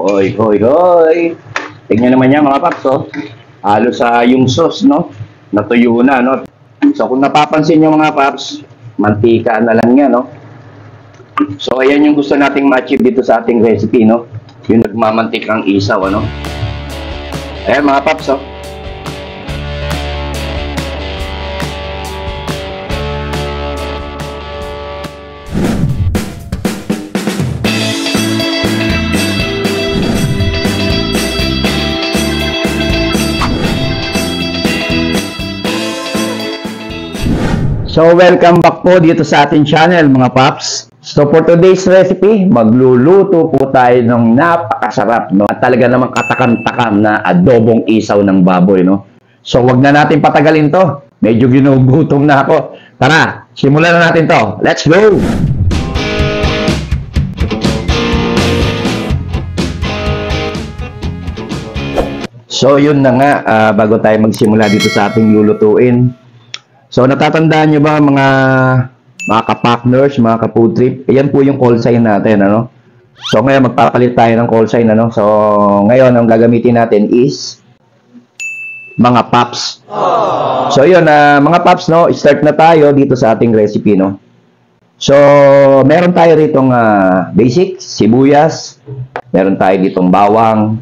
Hoy, hoy, hoy. Tingnan naman yan mga paps, oh. Halos yung sauce, no? Natuyo na, no? So kung napapansin nyo mga paps, mantika na lang yan, no? So ayan yung gusto nating ma-achieve dito sa ating recipe, no? Yung nagmamantikang isaw, ano? Ayan mga paps, oh. So, welcome back po dito sa ating channel mga paps. So, for today's recipe, magluluto po tayo ng napakasarap, no? At talaga namang katakam-takam na adobong isaw ng baboy, no? So, wag na natin patagalin to. Medyo ginugutom na ako. Tara, simulan na natin to. Let's go! So, yun na nga, bago tayo magsimula dito sa ating lulutuin. So, natatandaan nyo ba mga ka-partners, mga ka-food trip? Ayan po yung call sign natin, ano? So, ngayon magpapalit tayo ng call sign, ano? So, ngayon ang gagamitin natin is mga paps. So, yun, mga paps, no? Start na tayo dito sa ating recipe, no? So, meron tayo ritong basic, sibuyas. Meron tayo ditong bawang,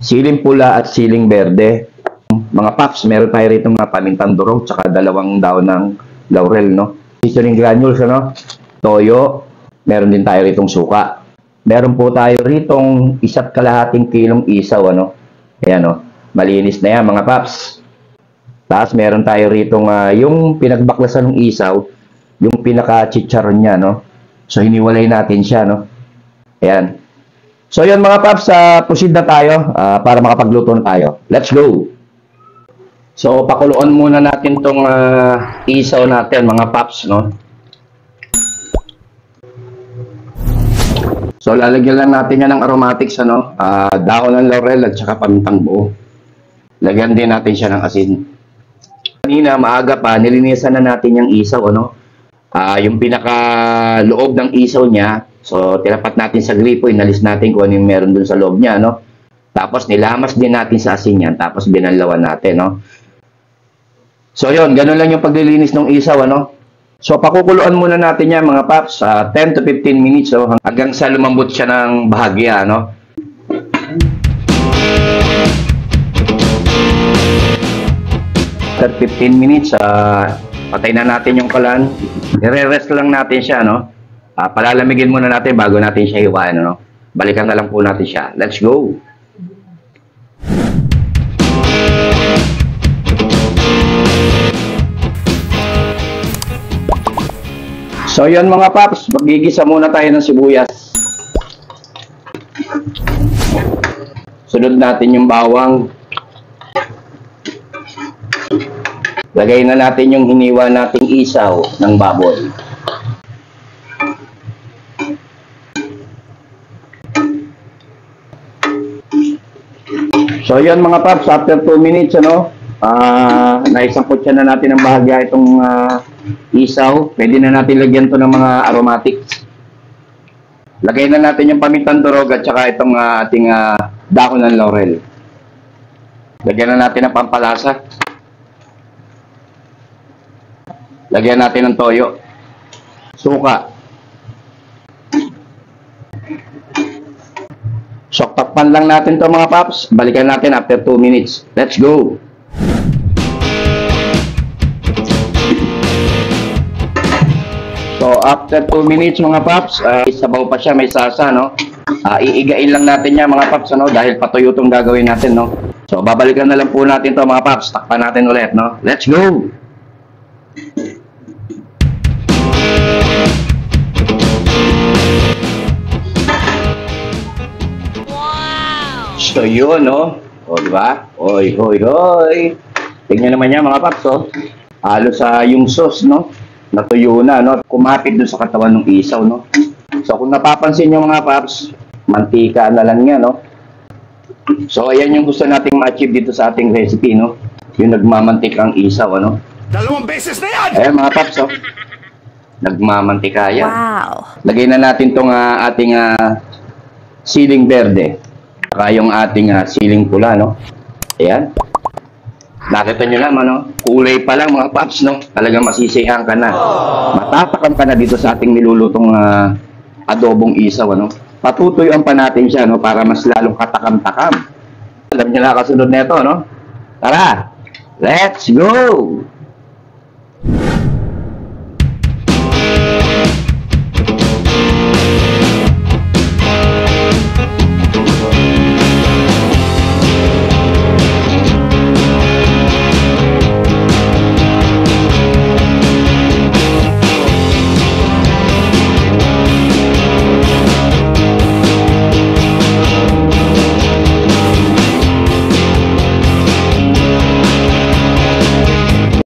siling pula at siling berde. Mga paps, meron tayo rito mga pamintang durog tsaka 2 daon ng laurel, no? Seasoning granules, ano? Toyo. Meron din tayo ritong suka. Meron po tayo ritong 1.5 kilong isaw, ano? Ayan, no? Malinis na yan, mga paps. Tapos meron tayo ritong yung pinagbaklasan ng isaw, yung pinaka-chicharon niya, no? So, hiniwalay natin siya, no? Ayan. So, yun mga paps, proceed na tayo para makapagluto na tayo. Let's go! So, pakuluan muna natin tong isaw natin, mga paps, no? So, lalagyan lang natin yan ng aromatics, ano? Dahon ng laurel at saka pamintang buo. Lagyan din natin siya ng asin. Kanina, maaga pa, nilinisan na natin yung isaw, ano? Yung pinaka-loob ng isaw niya, so, tinapat natin sa gripo, inalis natin kung ano yung meron dun sa loob niya, no? Tapos, nilamas din natin sa asin yan, tapos binanlawan natin, no? So, yun, ganun lang yung paglilinis ng isaw, ano? So, pakukuluan muna natin yan, mga paps, 10 to 15 minutes, so, hanggang sa lumambot siya ng bahagya, ano? After 15 minutes, patay na natin yung kalan. I-rest lang natin siya, no? Palalamigin muna natin bago natin siya hiwain, ano? Balikan na lang po natin siya. Let's go! So, yun mga paps, magigisa muna tayo ng sibuyas. Sunod natin yung bawang. Lagay na natin yung hiniwa nating isaw ng baboy. So, yun mga paps, after 2 minutes, ano, naisampot siya na natin ng bahagya itong isaw. Pwede na natin lagyan to ng mga aromatics. Lagay na natin yung pamintang durog at saka itong ating dahon ng laurel. Lagyan na natin ng pampalasa. Lagyan natin ng toyo. Suka. So, takpan lang natin to mga paps. Balikan natin after 2 minutes. Let's go! So, after 2 minutes mga paps, sabaw pa siya, may sasa, no? Iigain lang natin yan mga paps, no? Dahil patuyo itong gagawin natin, no? So, babalikan na lang po natin to mga paps. Takpan natin ulit, no? Let's go! So, yun, no? O, diba? Oy, hoy, hoy. Tingnan naman yan, mga paps, oh. Halos yung sauce, no? Natuyo na, no? Kumapit dun sa katawan ng isaw, no? So, kung napapansin nyo, mga paps, mantika na lang yan, no? So, ayan yung gusto nating ma-achieve dito sa ating recipe, no? Yung nagmamantikang isaw, ano? 2 beses na yan! Ayan, mga paps, oh. Nagmamantika yan. Wow! Lagay na natin tong ating siling berde. Saka yung ating siling pula, no? Ayan. Nakita nyo naman, no? Kulay pa lang mga paps, no? Talagang masisiyahan ka na. Matatakam ka na dito sa ating nilulutong adobong isaw, ano? Patutuyuan pa natin siya, no? Para mas lalong katakam-takam. Alam nyo na kasunod nito, no? Tara! Let's go!